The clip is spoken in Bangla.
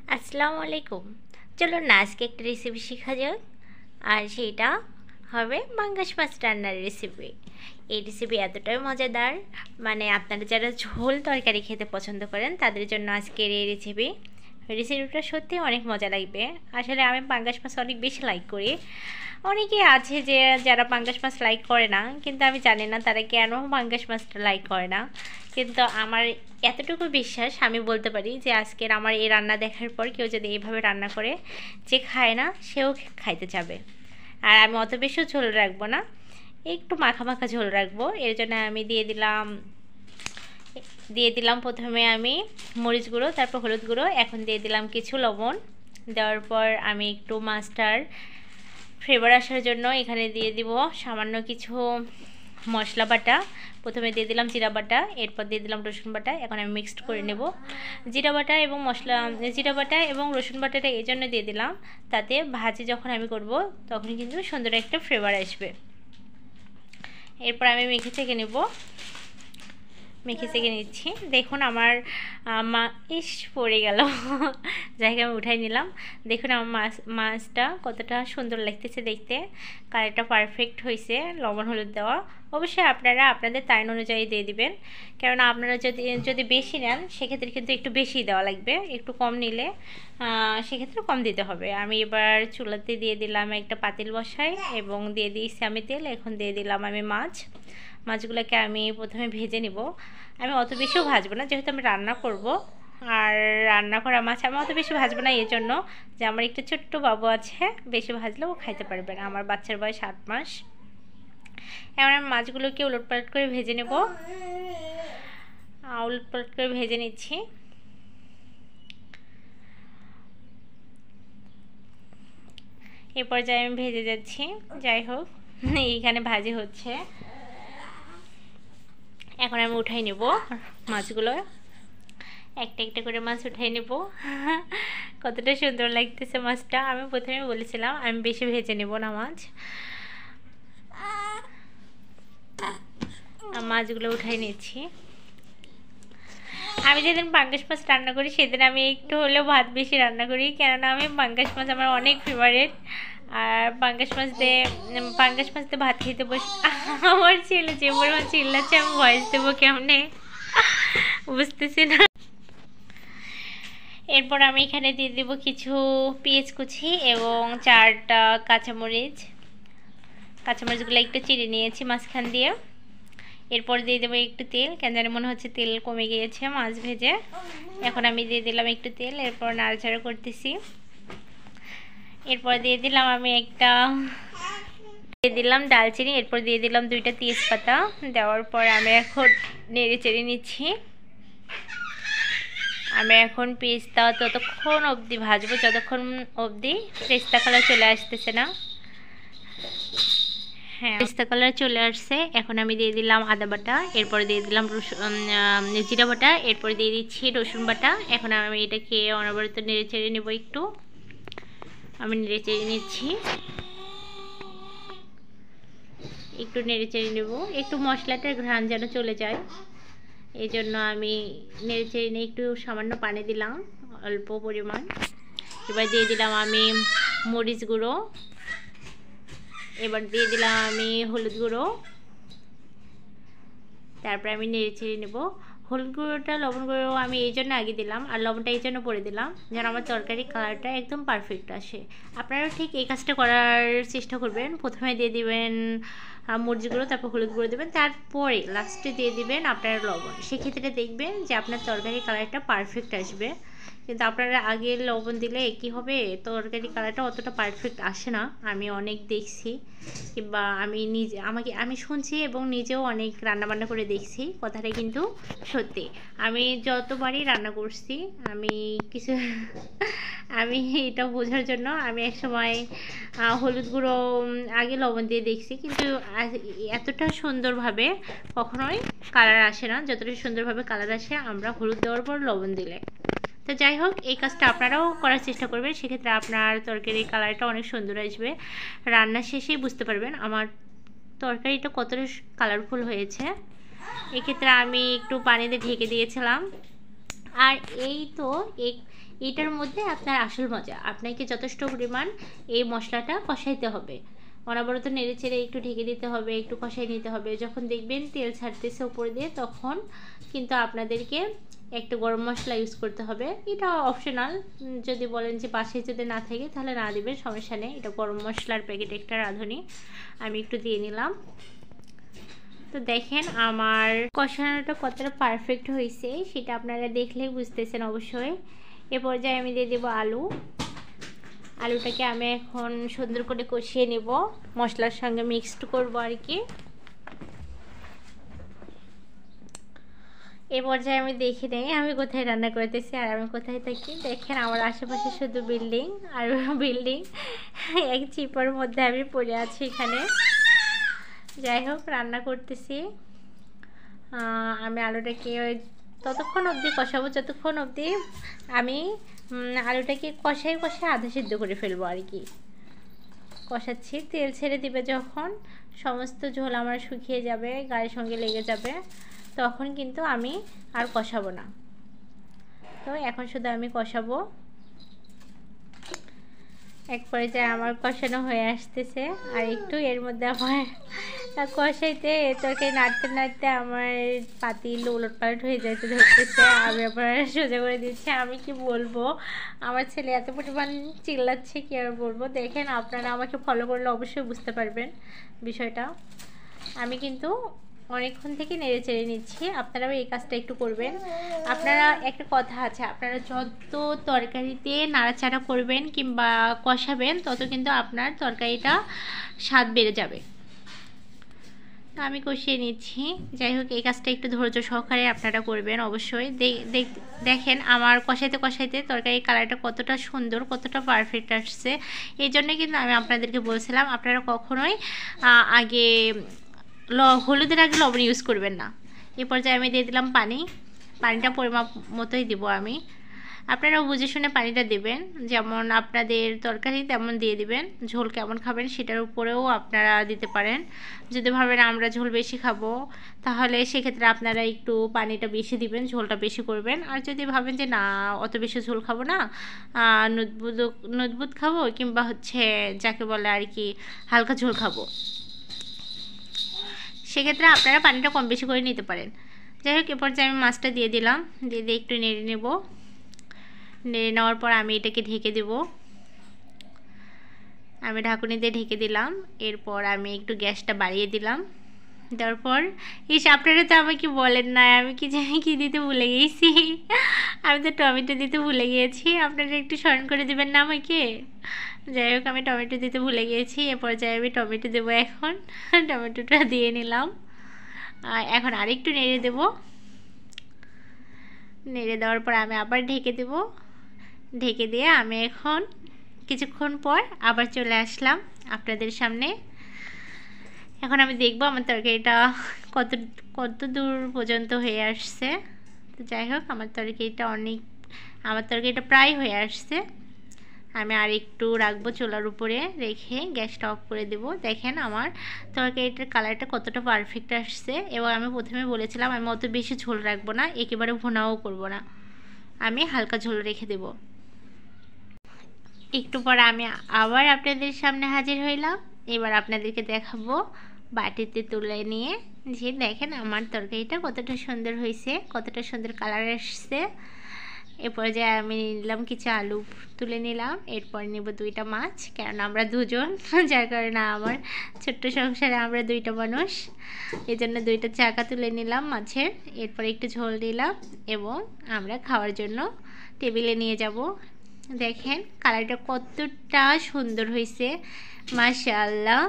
আসসালামু আলাইকুম। চলো না আজকে একটা রেসিপি শেখা যাক। আর সেইটা হবে পাঙ্গাস মাছ রান্নার রেসিপি। এই রেসিপি এতটাই মজাদার, মানে আপনারা যারা ঝোল তরকারি খেতে পছন্দ করেন তাদের জন্য আজকের এই রেসিপিটা সত্যি অনেক মজা লাগবে। আসলে আমি পাঙ্গাস মাছ অনেক বেশি লাইক করি। অনেকে আছে যে যারা পাঙ্গাস মাছ লাইক করে না, কিন্তু আমি জানি না তারা কেন পাঙ্গাস মাছটা লাইক করে না। কিন্তু আমার এতটুকু বিশ্বাস, আমি বলতে পারি যে আজকের আমার এই রান্না দেখার পর কেউ যদি এইভাবে রান্না করে, যে খায় না সেও খাইতে যাবে। আর আমি অত বেশিও ঝোল রাখবো না, একটু মাখা মাখা ঝোল রাখবো। এর জন্য আমি দিয়ে দিলাম প্রথমে আমি মরিচ গুঁড়ো, তারপর হলুদ গুঁড়ো, এখন দিয়ে দিলাম কিছু লবণ। দেওয়ার পর আমি একটু মাছটার ফ্লেভার আসার জন্য এখানে দিয়ে দিব সামান্য কিছু মশলা বাটা। প্রথমে দিয়ে দিলাম জিরা বাটা, এরপর দিয়ে দিলাম রসুন বাটা। এখন আমি মিক্সড করে নেব জিরা বাটা এবং রসুন বাটাটা এই জন্য দিয়ে দিলাম, তাতে ভাজি যখন আমি করব তখন কিন্তু সুন্দর একটা ফ্লেভার আসবে। এরপর আমি মেখে নিচ্ছি। দেখুন আমার পড়ে গেল যাই আমি উঠাই নিলাম। দেখুন আমার মাছটা কতটা সুন্দর লাগতেছে দেখতে, কালারটা পারফেক্ট হয়েছে লবণ হলুদ দেওয়া। অবশ্যই আপনারা আপনাদের টাইম অনুযায়ী দিয়ে দিবেন, কেননা আপনারা যদি বেশি নেন সেক্ষেত্রে কিন্তু একটু বেশি দেওয়া লাগবে, একটু কম নিলে সেক্ষেত্রে কম দিতে হবে। আমি এবার চুলাতে দিয়ে দিলাম একটা পাতিল বসাই এবং দিয়ে দিয়েছি আমি তেল। এখন দিয়ে দিলাম আমি মাছগুলোকে আমি প্রথমে ভেজে নিব। আমি অত বেশিও ভাজবো না, যেহেতু আমি রান্না করব। আর রান্না করা মাছ আমি অত বেশি ভাজবো না, এই জন্য যে আমার একটু ছোট্ট বাবু আছে, বেশি ভাজলেও খাইতে পারবে না। আমার বাচ্চার বয়স 8 মাস। এবার আমি মাছগুলোকে উলটপালট করে ভেজে নেব। উলটপালট করে ভেজে নিচ্ছি। এই পর্যায়ে আমি ভেজে যাচ্ছি। যাই হোক, এইখানে ভাজি হচ্ছে। এখন আমি উঠাই নেব মাছগুলো, একটা একটা করে মাছ উঠাই নেব। কতটা সুন্দর লাগতেছে মাছটা। আমি প্রথমে বলেছিলাম আমি বেশি ভেজে নেব না মাছগুলো উঠাই নিচ্ছি। আমি যেদিন পাঙ্গাস মাছ রান্না করি সেদিন আমি একটু হলেও ভাত বেশি রান্না করি, কেননা আমি পাঙ্গাস মাছ আমার অনেক ফেভারিট। আর পাঙ্গাস মাছ দিয়ে ভাত খেতে বসে আমার ছেলে যে পরিমাণ চিল্লাচ্ছে, আমি ভয়েস দেবো কেমনে বুঝতেছি না। এরপর আমি এখানে দিয়ে দেবো কিছু পেঁয়াজ কুচি এবং 4টা কাঁচামরিচগুলো একটু চিড়ে নিয়েছি মাঝখান দিয়ে। এরপর দিয়ে দেবো একটু তেল, কেন জানি মনে হচ্ছে তেল কমে গিয়েছে মাছ ভেজে। এখন আমি দিয়ে দিলাম একটু তেল, এরপর নাড়াচাড়া করতেছি। এরপর দিয়ে দিলাম দালচিনি, এরপর দিয়ে দিলাম 2টা তেজপাতা। দেওয়ার পর আমি এখন নেড়ে চেড়ে নিচ্ছি। আমি এখন পেস্তা ততক্ষণ অবধি ভাজবো যতক্ষণ অবধি পেস্তা কালার চলে আসতেছে না। হ্যাঁ, পেস্তা কালার চলে আসছে। এখন আমি দিয়ে দিলাম আদা বাটা, এরপর দিয়ে দিলাম জিরা বাটা, এরপর দিয়ে দিচ্ছি রসুন বাটা। এখন আমি এটাকে অনবরত নেড়ে চেড়ে নেবো। আমি নেড়ে চেড়ে নিচ্ছি, একটু নেড়ে চেড়ে নেব, একটু মশলাটার ঘ্রাণ যেন চলে যায়, এই জন্য আমি নেড়ে চেড়ে নিয়ে একটু সামান্য পানি দিলাম, অল্প পরিমাণ। এবার দিয়ে দিলাম আমি মরিচ গুঁড়ো, এবার দিয়ে দিলাম আমি হলুদ গুঁড়ো। তারপরে আমি নেড়ে চেড়ে নেব। হলুদ গুঁড়োটা লবণ গুঁড়ো আমি এই জন্য আগে দিলাম, আর লবণটা এই জন্য পরে দিলাম যেন আমার তরকারি কালারটা একদম পারফেক্ট আসে। আপনারাও ঠিক এই কাজটা করার চেষ্টা করবেন। প্রথমে দিয়ে দিবেন মরিচ গুঁড়ো, তারপর হলুদ গুঁড়ো দেবেন, তারপরে লাস্টে দিয়ে দিবেন আপনার লবণ। সেক্ষেত্রে দেখবেন যে আপনার তরকারি কালারটা পারফেক্ট আসবে। কিন্তু আপনারা আগে লবণ দিলে কী হবে, তরকারি কালারটা অতটা পারফেক্ট আসে না। আমি অনেক দেখছি, কিংবা আমি শুনছি এবং নিজেও অনেক রান্নাবান্না করে দেখছি। কথাটা কিন্তু সত্যি। আমি যতবারই রান্না করছি আমি এটা বোঝার জন্য আমি একসময় হলুদ গুঁড়ো আগে লবণ দিয়ে দেখছি, কিন্তু এতটা সুন্দরভাবে কখনোই কালার আসে না যতটা সুন্দরভাবে কালার আসে আমরা হলুদ দেওয়ার পর লবণ দিলে। তো যাই হোক, এই কাজটা আপনারাও করার চেষ্টা করবেন, সেক্ষেত্রে আপনার তরকারির কালারটা অনেক সুন্দর আসবে। রান্না শেষেই বুঝতে পারবেন আমার তরকারিটা কতটা কালারফুল হয়েছে। এক্ষেত্রে আমি একটু পানি দিয়ে ঢেকে দিয়েছিলাম আর এই তো এইটার মধ্যে আপনার আসল মজা, আপনাকে যথেষ্ট পরিমাণ এই মশলাটা কষাইতে হবে, অনবরত নেড়ে চেড়ে একটু ঢেকে দিতে হবে, একটু কষাই নিতে হবে। যখন দেখবেন তেল ছাড়তেছে উপর দিয়ে, তখন কিন্তু আপনাদেরকে একটা গরম মশলা ইউজ করতে হবে। এটা অপশনাল, যদি বলেন যে বাসায় যদি না থাকে তাহলে না দেবেন, সমস্যা নেই। এটা গরম মশলার প্যাকেট একটা রাঁধুনি, আমি একটু দিয়ে নিলাম। তো দেখেন আমার কষানোটা কতটা পারফেক্ট হয়েছে সেটা আপনারা দেখলেই বুঝতেছেন অবশ্যই। এ পর্যায়ে আমি দিয়ে দেবো আলুটাকে আমি এখন সুন্দর করে কষিয়ে নেব, মশলার সঙ্গে মিক্সড করব আর কি। এ পর্যায়ে আমি দেখি নেই আমি কোথায় রান্না করতেছি আর আমি কোথায় থাকি। দেখেন আমার আশেপাশে শুধু বিল্ডিং আর বিল্ডিং, এক চিপার মধ্যে আমি পড়ে আছি এখানে। যাই হোক, রান্না করতেছি। আমি আলুটাকে ততক্ষণ অবধি কষাবো যতক্ষণ অবধি আমি আলুটাকে কষাই আধা সিদ্ধ করে ফেলবো আর কি। কষাচ্ছি, তেল ছেড়ে দিবে যখন, সমস্ত ঝোল আমার শুকিয়ে যাবে, গায়ের সঙ্গে লেগে যাবে, তখন কিন্তু আমি আর কষাবো না। তো এখন শুধু আমি কষাবো। এক পর্যায়ে আমার কষানো হয়ে আসতেছে, আর একটু এর মধ্যে আমার কষাইতে তরকারি নাড়তে নাড়তে আমার পাতিল উলটপালট হয়ে যাইতে ধরতেছে। আমি আবার সোজা করে দিচ্ছি। আমি কি বলবো, আমার ছেলে এত পরিমাণ চিল্লাচ্ছে, কি আর বলবো। দেখেন, আপনারা আমাকে ফলো করলে অবশ্যই বুঝতে পারবেন বিষয়টা। আমি কিন্তু অনেকক্ষণ থেকে নেড়ে চেড়ে নিচ্ছি, আপনারাও এই কাজটা একটু করবেন। আপনারা একটা কথা আছে, আপনারা যত তরকারিতে নাড়াচাড়া করবেন কিংবা কষাবেন, তত কিন্তু আপনার তরকারিটা স্বাদ বেড়ে যাবে। আমি কষিয়ে নিচ্ছি। যাই হোক, এই কাজটা একটু ধৈর্য সহকারে আপনারা করবেন অবশ্যই। দেখেন আমার কষাইতে কষাইতে তরকারির কালারটা কতটা সুন্দর, কতটা পারফেক্ট আসছে। এই জন্যই কিন্তু আমি আপনাদেরকে বলছিলাম আপনারা কখনোই আগে হলুদের আগে লবণ ইউজ করবেন না। এই পর্যায়ে আমি দিয়ে দিলাম পানিটা পরিমাপ মতোই দিব আমি। আপনারাও বুঝে শুনে পানিটা দেবেন, যেমন আপনাদের তরকারি তেমন দিয়ে দিবেন। ঝোল কেমন খাবেন সেটার উপরেও আপনারা দিতে পারেন। যদি ভাবেন আমরা ঝোল বেশি খাবো, তাহলে সেক্ষেত্রে আপনারা একটু পানিটা বেশি দিবেন, ঝোলটা বেশি করবেন। আর যদি ভাবেন যে না, অত বেশি ঝোল খাবো না, নুদবুদ খাবো, কিংবা যাকে বলে আর কি হালকা ঝোল খাবো, সেক্ষেত্রে আপনারা পানিটা কম বেশি করে নিতে পারেন। যাই হোক, এরপর যে আমি মাছটা দিয়ে দিলাম, দিয়ে একটু নেড়ে নেব। নেড়ে নেওয়ার পর আমি এটাকে ঢেকে দেব। আমি ঢাকুনি দিয়ে ঢেকে দিলাম। এরপর আমি একটু গ্যাসটা বাড়িয়ে দিলাম। তারপর আপনারা তো আমাকে বলেন না, আমি কি দিতে ভুলে গিয়েছি। আমি তো টমেটো দিতে ভুলে গিয়েছি, আপনারা একটু স্মরণ করে দেবেন না আমাকে। যাই হোক, আমি টমেটো দিতে ভুলে গিয়েছি। এরপর যাই আমি টমেটো দেবো এখন। টমেটোটা দিয়ে নিলাম। এখন আরেকটু নেড়ে দেব। নেড়ে দেওয়ার পর আমি আবার ঢেকে দেব। ঢেকে দিয়ে আমি এখন কিছুক্ষণ পর আবার চলে আসলাম আপনাদের সামনে। এখন আমি দেখবো আমার তরকারিটা কত দূর পর্যন্ত হয়ে আসছে। তো যাই হোক, আমার তরকারিটা প্রায় হয়ে আসছে। আমি আর একটু রাখবো, চুলার উপরে রেখে গ্যাসটা অফ করে দেব। দেখেন আমার তরকারিটার কালারটা কতটা পারফেক্ট আসছে। এবং আমি প্রথমে বলেছিলাম আমি অত বেশি ঝোল রাখবো না, একেবারে ভুনাও করব না, আমি হালকা ঝোল রেখে দেব। একটু পর আমি আবার আপনাদের সামনে হাজির হইলাম। এবার আপনাদেরকে দেখাবো বাটিতে তুলে নিয়ে, যে দেখেন আমার তরকারিটা কতটা সুন্দর হয়েছে, কতটা সুন্দর কালার আসছে। এরপর যে আমি নিলাম কিছু আলু তুলে নিলাম। এরপর নেব 2টা মাছ, কারণ আমরা দুজন, যার কারণে আমার ছোট্ট সংসারে আমরা 2টা মানুষ, এই জন্য 2টা চাকা তুলে নিলাম মাছের। এরপর একটু ঝোল দিলাম এবং আমরা খাওয়ার জন্য টেবিলে নিয়ে যাব। দেখেন কালারটা কতটা সুন্দর হয়েছে, মাশাআল্লাহ।